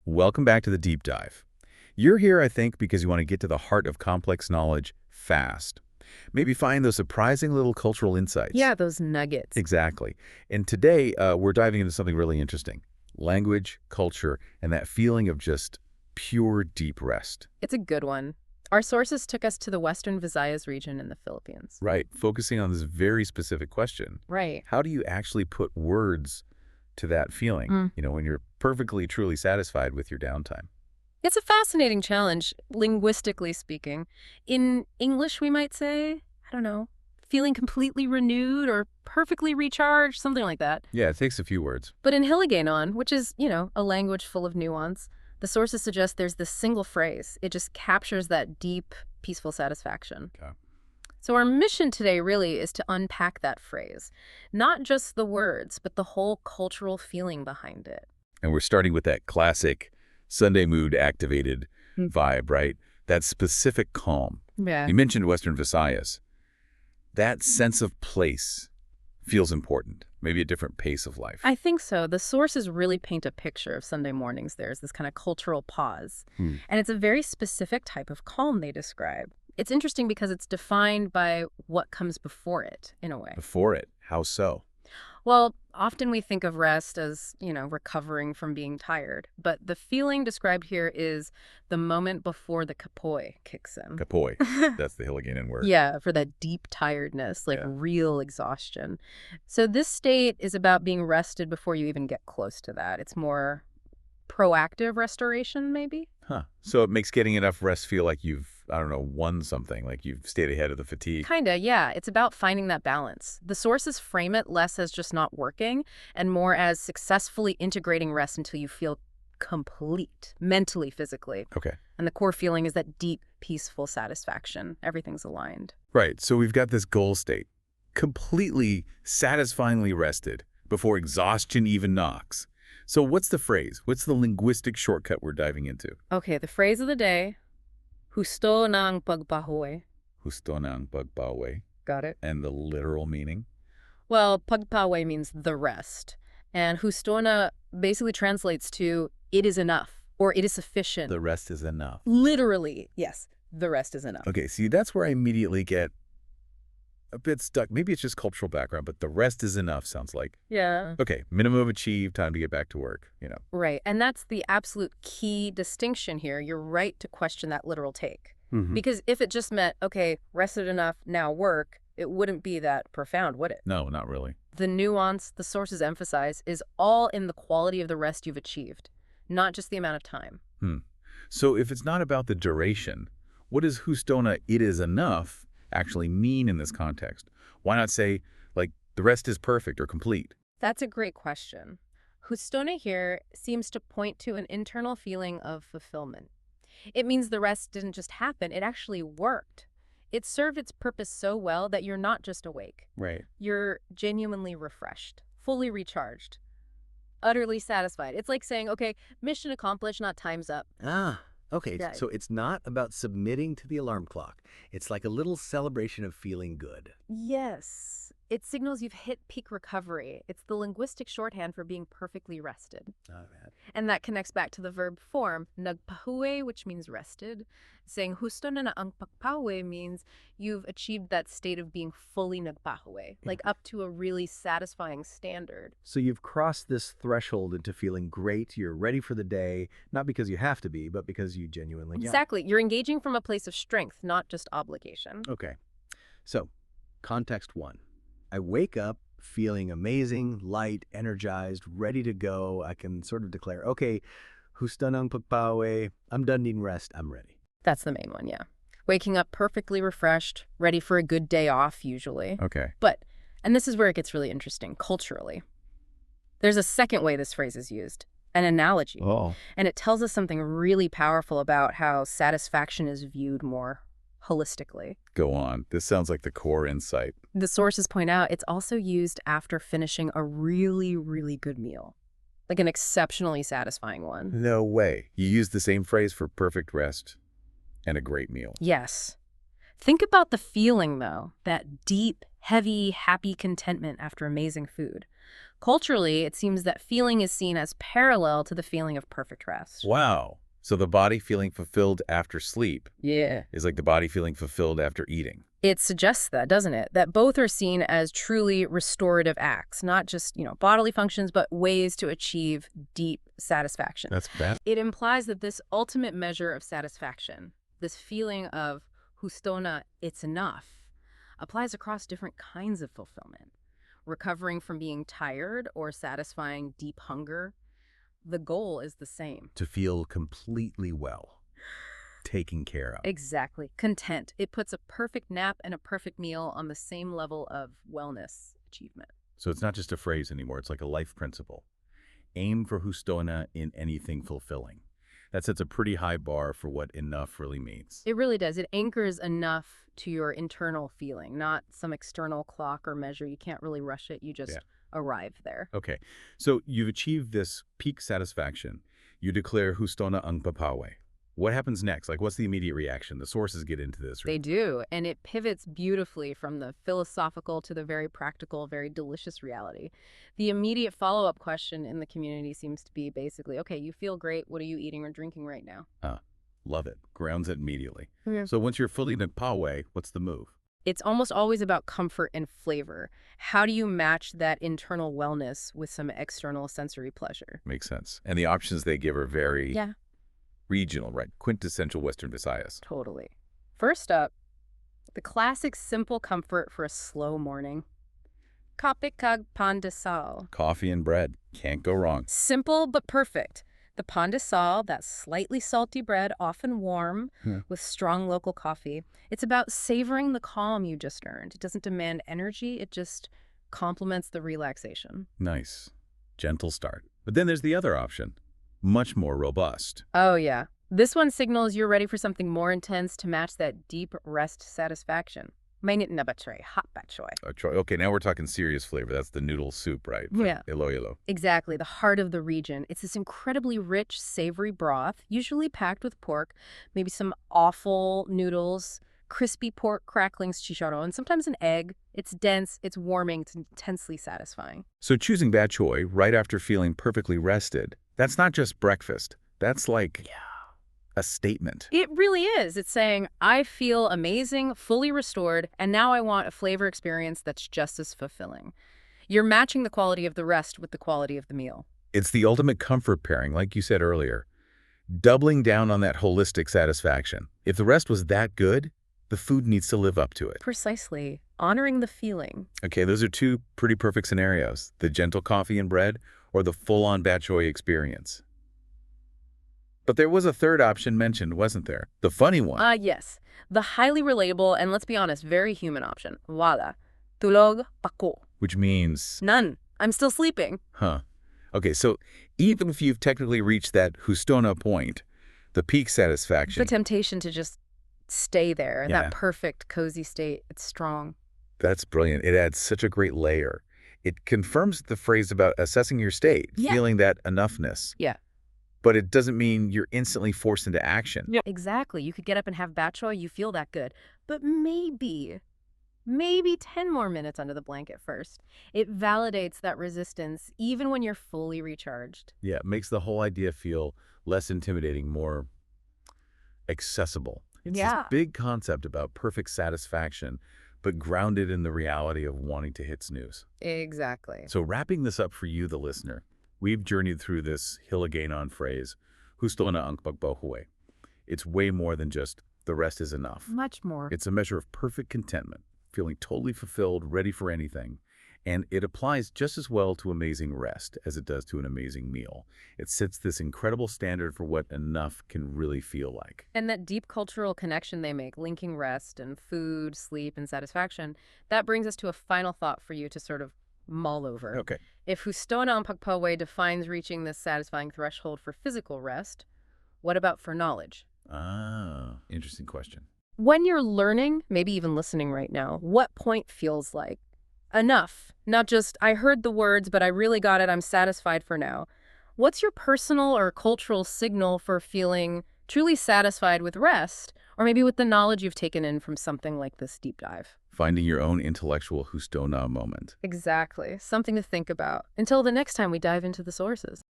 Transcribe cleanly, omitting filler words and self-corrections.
Welcome back to the deep dive. You're here, I think, because you want to get to the heart of complex knowledge fast. Maybe find those surprising little cultural insights. Yeah, those nuggets. Exactly. And today, we're diving into something really interesting. Language, culture, and that feeling of just pure deep rest. It's a good one. Our sources took us to the Western Visayas region in the Philippines. Right. Focusing on this very specific question. Right. How do you actually put words to that feeling, when you're perfectly, truly satisfied with your downtime? It's a fascinating challenge, linguistically speaking. In English, we might say, I don't know, feeling completely renewed or perfectly recharged, something like that. Yeah, it takes a few words. But in Hiligaynon, which is, a language full of nuance, the sources suggest there's this single phrase. It just captures that deep, peaceful satisfaction. Okay. So our mission today really is to unpack that phrase. Not just the words, but the whole cultural feeling behind it. And we're starting with that classic Sunday mood activated vibe, right? That specific calm. Yeah. You mentioned Western Visayas. That sense of place feels important, maybe a different pace of life. I think so. The sources really paint a picture of Sunday mornings. There's this kind of cultural pause. And it's a very specific type of calm they describe. It's interesting because it's defined by what comes before it, in a way. Before it? How so? Well, often we think of rest as, recovering from being tired. But the feeling described here is the moment before the kapoy kicks in. Kapoy. That's the Hiligaynon word. Yeah, for that deep tiredness, like real exhaustion. So this state is about being rested before you even get close to that. It's more proactive restoration, maybe? Huh. So it makes getting enough rest feel like you've, won something, like you've stayed ahead of the fatigue. Kinda, yeah. It's about finding that balance. The sources frame it less as just not working and more as successfully integrating rest until you feel complete, mentally, physically. Okay. And the core feeling is that deep, peaceful satisfaction. Everything's aligned. Right. So we've got this goal state, completely satisfyingly rested before exhaustion even knocks. So what's the phrase? What's the linguistic shortcut we're diving into? Okay, the phrase of the day, Hustó ng pagpahuway. Hustó ng pagpahuway. Got it. And the literal meaning? Well, pagpahuway means the rest. And hustó na basically translates to it is enough or it is sufficient. The rest is enough. Literally, yes, the rest is enough. Okay, see, that's where I immediately get a bit stuck. Maybe it's just cultural background, but the rest is enough sounds like. Yeah. Okay, minimum achieved, time to get back to work, Right, and that's the absolute key distinction here. You're right to question that literal take. Because if it just meant, okay, rested enough, now work, it wouldn't be that profound, would it? No, not really. The nuance the sources emphasize is all in the quality of the rest you've achieved, not just the amount of time. So if it's not about the duration, what does hustó na it is enough actually mean in this context? Why not say, like, the rest is perfect or complete? That's a great question. Hustó na here seems to point to an internal feeling of fulfillment. It means the rest didn't just happen, it actually worked. It served its purpose so well that you're not just awake. Right. You're genuinely refreshed, fully recharged, utterly satisfied. It's like saying, okay, mission accomplished, not time's up. Ah, okay. Yeah. So it's not about submitting to the alarm clock. It's like a little celebration of feeling good. Yes. It signals you've hit peak recovery. It's the linguistic shorthand for being perfectly rested. Not bad. And that connects back to the verb form, nagpahuway, which means rested. Saying hustó na ang pagpahuway means you've achieved that state of being fully nagpahuway, like up to a really satisfying standard. So you've crossed this threshold into feeling great. You're ready for the day, not because you have to be, but because you genuinely can. Exactly. You're engaging from a place of strength, not just obligation. Okay. So, context one. I wake up feeling amazing, light, energized, ready to go. I can sort of declare, okay, hustó ng pagpahuway, I'm done needing rest, I'm ready. That's the main one, yeah. Waking up perfectly refreshed, ready for a good day off, usually. Okay. But, and this is where it gets really interesting, culturally. There's a second way this phrase is used, an analogy. Oh. And it tells us something really powerful about how satisfaction is viewed more holistically. Go on. This sounds like the core insight. The sources point out it's also used after finishing a really, really good meal, like an exceptionally satisfying one. No way. You use the same phrase for perfect rest and a great meal. Yes. Think about the feeling, though, that deep, heavy, happy contentment after amazing food. Culturally, it seems that feeling is seen as parallel to the feeling of perfect rest. Wow. So the body feeling fulfilled after sleep Yeah. is like the body feeling fulfilled after eating. It suggests that, doesn't it? That both are seen as truly restorative acts, not just, bodily functions, but ways to achieve deep satisfaction. That's bad. It implies that this ultimate measure of satisfaction, this feeling of Hustó na, it's enough, applies across different kinds of fulfillment. Recovering from being tired or satisfying deep hunger, the goal is the same. To feel completely well, taken care of. Exactly. Content. It puts a perfect nap and a perfect meal on the same level of wellness achievement. So it's not just a phrase anymore. It's like a life principle. Aim for Hustó na in anything fulfilling. That sets a pretty high bar for what enough really means. It really does. It anchors enough to your internal feeling, not some external clock or measure. You can't really rush it. You just arrive there. Okay, so you've achieved this peak satisfaction. You declare Hustó na ang pagpahuway. What happens next? Like, what's the immediate reaction? The sources get into this. They do, and it pivots beautifully from the philosophical to the very practical, very delicious reality. The immediate follow-up question in the community seems to be basically, okay, you feel great. What are you eating or drinking right now? Love it. Grounds it immediately. Yeah. So once you're fully nagpahuway, what's the move? It's almost always about comfort and flavor. How do you match that internal wellness with some external sensory pleasure? Makes sense. And the options they give are very regional, right? Quintessential Western Visayas. Totally. First up, the classic simple comfort for a slow morning. Kape kag pan de sal. Coffee and bread. Can't go wrong. Simple but perfect. The pan de sal, that slightly salty bread, often warm, with strong local coffee. It's about savoring the calm you just earned. It doesn't demand energy. It just complements the relaxation. Nice. Gentle start. But then there's the other option. Much more robust. Oh, yeah. This one signals you're ready for something more intense to match that deep rest satisfaction. Mainit na Batchoy, hot Batchoy. Okay, now we're talking serious flavor. That's the noodle soup, right? Yeah. Ilonggo. Exactly, the heart of the region. It's this incredibly rich, savory broth, usually packed with pork, maybe some awful noodles, crispy pork cracklings, chicharron, sometimes an egg. It's dense, it's warming, it's intensely satisfying. So choosing Batchoy right after feeling perfectly rested, that's not just breakfast. That's like a statement. It really is. It's saying, I feel amazing, fully restored, and now I want a flavor experience that's just as fulfilling. You're matching the quality of the rest with the quality of the meal. It's the ultimate comfort pairing, like you said earlier. Doubling down on that holistic satisfaction. If the rest was that good, the food needs to live up to it. Precisely. Honoring the feeling. Okay, those are two pretty perfect scenarios. The gentle coffee and bread or the full-on Batchoy experience. But there was a third option mentioned, wasn't there? The funny one. Yes. The highly relatable and, let's be honest, very human option. Wala. Tulog pako. Which means... None. I'm still sleeping. Huh. Okay, so even if you've technically reached that Hustó na point, the peak satisfaction... The temptation to just stay there in Yeah. that perfect, cozy state, it's strong. That's brilliant. It adds such a great layer. It confirms the phrase about assessing your state, Yeah. feeling that enoughness. Yeah. But it doesn't mean you're instantly forced into action. Exactly. You could get up and have Batchoy, you feel that good. But maybe 10 more minutes under the blanket first. It validates that resistance even when you're fully recharged. Yeah, it makes the whole idea feel less intimidating, more accessible. It's Yeah. this big concept about perfect satisfaction, but grounded in the reality of wanting to hit snooze. Exactly. So wrapping this up for you, the listener, we've journeyed through this Hiligaynon phrase, Hustó na ang pagpahuway. It's way more than just the rest is enough. Much more. It's a measure of perfect contentment, feeling totally fulfilled, ready for anything. And it applies just as well to amazing rest as it does to an amazing meal. It sets this incredible standard for what enough can really feel like. And that deep cultural connection they make, linking rest and food, sleep, and satisfaction, that brings us to a final thought for you to sort of mull over. Okay. If Hustó na ang pagpahuway defines reaching this satisfying threshold for physical rest, what about for knowledge? Ah, interesting question. When you're learning, maybe even listening right now, what point feels like enough? Not just, I heard the words, but I really got it, I'm satisfied for now. What's your personal or cultural signal for feeling truly satisfied with rest, or maybe with the knowledge you've taken in from something like this deep dive? finding your own intellectual Hustó na moment. Exactly. Something to think about. Until the next time we dive into the sources.